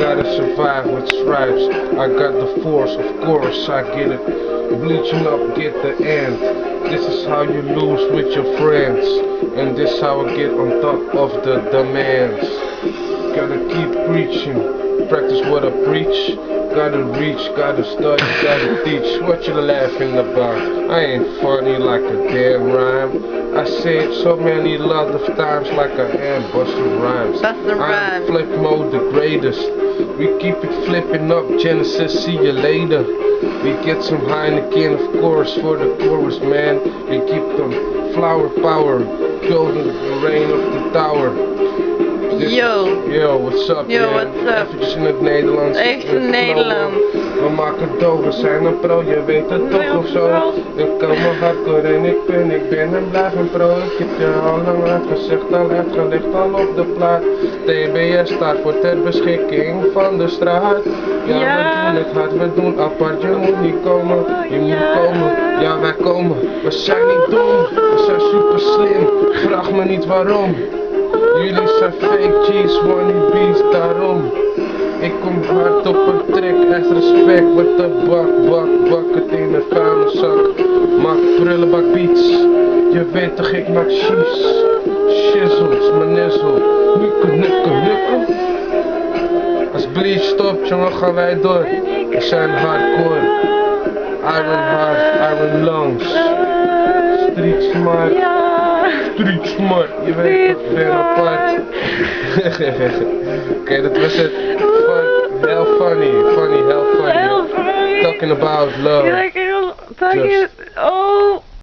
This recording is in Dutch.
gotta survive with stripes. I got the force, of course I get it. Bleaching up, get the end. This is how you lose with your friends. And this how I get on top of the demands. Gotta keep preaching, practice what I preach. Gotta reach, gotta study, gotta teach. What you laughing about? I ain't funny like a damn rhyme. I say it so many lot of times like I am Busta Rhymes. I'm flip mode the greatest. We keep it flipping up, Genesis, see you later. We get some Heineken, of course, for the chorus, man. We keep them flower power, golden rain of the tower. Yo, what's up, yo, man? what's up? Eventjes in het Nederlands. Even in Nederland. We maken dough, we zijn een pro, je weet het toch of zo. Ik komen hardcore en ik ben en blijf een pro. Ik heb je al lang uitgezegd, al uitgelegd, al op de plaat. TBS staat voor ter beschikking van de straat. Ja, we doen het hard, we doen apart, je moet niet komen. Je moet komen, ja wij komen. We zijn niet dom, we zijn super slim. Vraag me niet waarom. Jullie zijn fake G's, wannabes, daarom. Ik kom hard op een trek, echt respect. Met de bak het in een vuilniszak. Maak prullenbak beats, je weet toch ik maak shees. Shizzles, mijn nizzle, nukken. Als Bleach stopt, jongen, gaan wij door. We zijn hardcore, iron heart, iron lungs. Street smart, je weet toch, ben apart. Oké, dat was het. Heel funny. Talking about love. Oh.